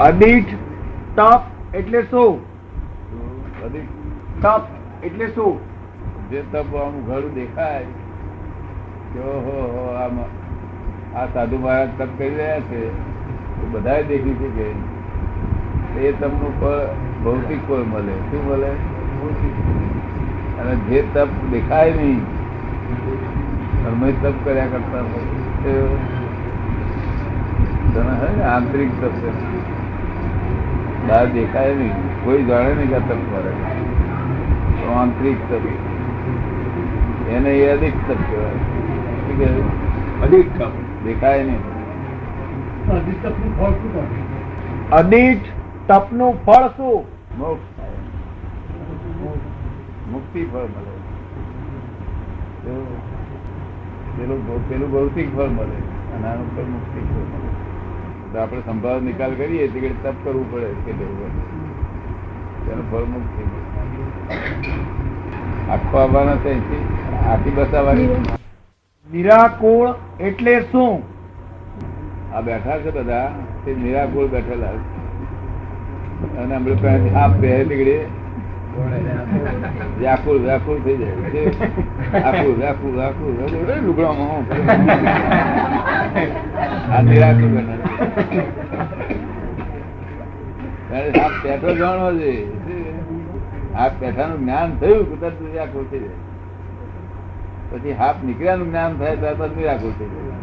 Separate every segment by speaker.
Speaker 1: અદિઠ તપ એટલે શું? તપ એટલે શું?
Speaker 2: જે તપ આમ ઘરું દેખાય કે ઓહો આ સાધુ મહારાજ તપ કરી રહ્યા છે બધા દેખી છે કે એ તપનું ફળ ભૌતિક ફળ મળે. શું મળે? અને જે તપ દેખાય નહીં અમે તપ કર્યા કરતા હોય આંતરિક તપ છે, બહાર દેખાય નહીં, કોઈ જાણે નહીં કે તપ કરે. આંતરિક તપ એને એ અધિક તપ કહેવાય.
Speaker 1: અદિઠ તપ
Speaker 2: દેખાય નહીં.
Speaker 1: અદિઠ તપનું ફળ શું?
Speaker 2: મોક્ષ થાય, મુક્તિ ફળ મળે. પેલું ભૌતિક ફળ મળે અને આનું ફળ મુક્તિ ફળ મળે. તો આપણે સંભાવ નિકાલ કરીએ તો તપ કરવું પડે કે તેનું ફળ મુક્તિ આખો આવવાના છે, આખી બસાવવાની.
Speaker 1: નિરાકુળ એટલે શું?
Speaker 2: આ બેઠા છે બધા તે નિરાકુળ બેઠેલા અને હમણાં આપ બે નીકળે વ્યાકુળ વ્યાકુળ થઈ જાય. આકુળ વ્યાકુળ વ્યાકુળ લુગડામાં આ નિરાકુળ બેઠા આપ પેઠો જાણવો છે. આ પેઠાનું જ્ઞાન થયું કે તરત વ્યાકુળ થઈ જાય. પછી હાફ નીકળ્યાનું જ્ઞાન થાય ત્યારબાદ નિરાકુળ થઈ જાય.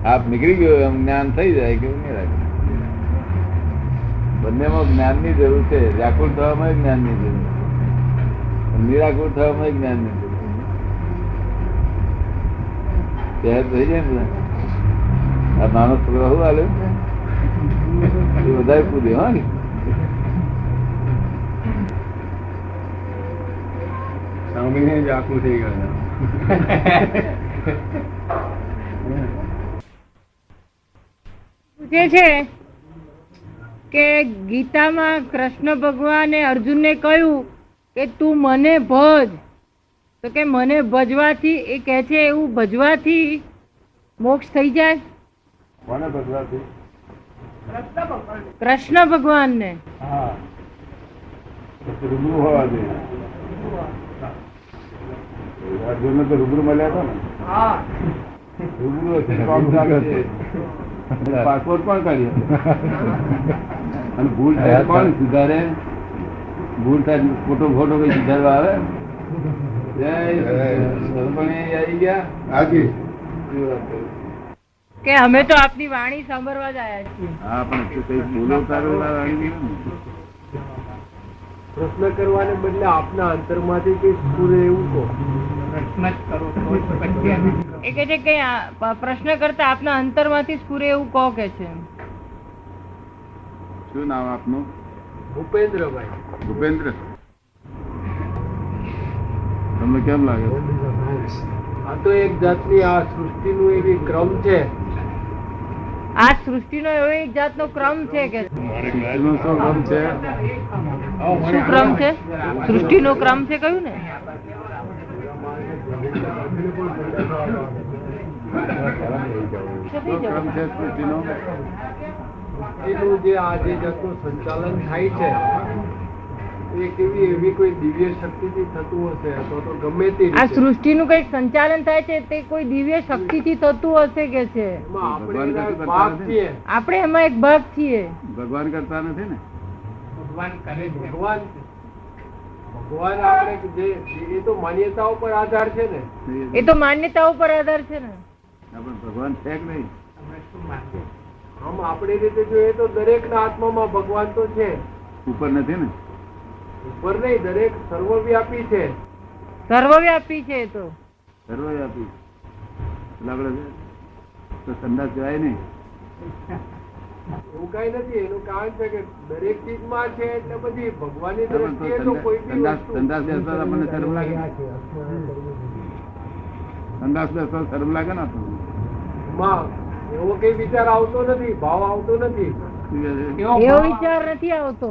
Speaker 2: હાફ નીકળી ગયો એમ જ્ઞાન થઈ જાય કે નિરાકુળ. બંનેમાં જ્ઞાન ની જરૂર છે. વ્યાકુળ થવામાં જ્ઞાન ની જરૂર, નિરાકુળ થવામાં જ્ઞાન ની જરૂર. સહેજ થઈ જાય ને. આ નાનો છોકરો શું હાલે એ વધારે કૂદે. હા ને
Speaker 1: સાંભળીને જ આખું થઈ ગયું.
Speaker 3: પૂછે છે કે ગીતામાં કૃષ્ણ ભગવાને અર્જુનને કહ્યું કે તું મને ભજ, તો કે મને ભજવાથી એ કહે છે એવું ભજવાથી મોક્ષ થઈ જાય?
Speaker 2: કોને ભજવાથી?
Speaker 3: કૃષ્ણ ભગવાનને.
Speaker 2: હા, રૂબરૂ હોવા જોઈએ. અર્જુન તો રૂબરૂ મળ્યા હતા ને. રૂબરૂ હશે કામ ચાલે છે. પાસપોર્ટ પણ કાઢ્યો અને ભૂલ થાય કોણ સુધારે? ભૂલ થાય ફોટો ફોટો કઈ સુધારવા આવે? આવી ગયા
Speaker 3: કે અમે તો આપની વાણી સાંભળવા જ આવ્યા છીએ.
Speaker 2: હા, પણ કઈ બોલો તારો
Speaker 1: પ્રશ્ન કરવાને બદલે આપના અંતરમાંથી કઈ સ્ફુરે એવું કહો.
Speaker 3: એ કે છે કે પ્રશ્ન કરતા આપના અંતરમાંથી સ્ફુરે એવું કહો કે છે.
Speaker 2: શું નામ આપનું?
Speaker 1: ભૂપેન્દ્રભાઈ.
Speaker 2: ભૂપેન્દ્ર. તમને કેમ લાગે?
Speaker 1: આ તો એક જાતની આ સૃષ્ટિનું એવી ક્રમ છે.
Speaker 3: આ સૃષ્ટિનો એવો એક જાતનો ક્રમ છે કે
Speaker 2: શું ક્રમ છે?
Speaker 3: શું ક્રમ છે? સૃષ્ટિનો ક્રમ છે કહ્યું ને.
Speaker 2: શું ક્રમ છે સૃષ્ટિનો?
Speaker 1: સૃષ્ટિનું જે આ જે જાતનું સંચાલન થાય છે એ કેવી એવી કોઈ દિવ્ય શક્તિથી થતું હશે અથવા તો ગમે તે
Speaker 3: આ સૃષ્ટિનું કઈક સંચાલન થાય છે તે કોઈ દિવ્ય શક્તિથી થતું હશે કે છે. આપણે એમાં એક ભાગ છીએ.
Speaker 2: ભગવાન કરતા નથી ને?
Speaker 1: ભગવાન આપણે જે એ તો માન્યતાઓ પર આધાર છે ને.
Speaker 3: એ તો માન્યતાઓ પર આધાર છે ને.
Speaker 2: આપણે ભગવાન છે કે નહીં?
Speaker 1: આમ આપણી રીતે જોઈએ તો દરેક ના આત્મામાં ભગવાન તો છે.
Speaker 2: ઉપર નથી ને?
Speaker 1: ઉપર નહીં, દરેક સર્વવ્યાપી છે.
Speaker 3: સર્વવ્યાપી છે. તો
Speaker 2: સર્વવ્યાપી એટલે આપણે તો સંદાસ કહેવાય નહીં.
Speaker 1: એવું કઈ નથી. એનું કારણ છે કે દરેક ચીજમાં છે એટલે બધી ભગવાનની દ્રષ્ટિએ તો કોઈ બી વસ્તુ
Speaker 2: સંદાસ બેસતા આપણને શરમ લાગે. સંદાસ બેસતા શરમ લાગે ને આપણને.
Speaker 1: એવો કઈ વિચાર આવતો નથી, ભાવ આવતો નથી.
Speaker 3: એવો વિચાર નથી આવતો.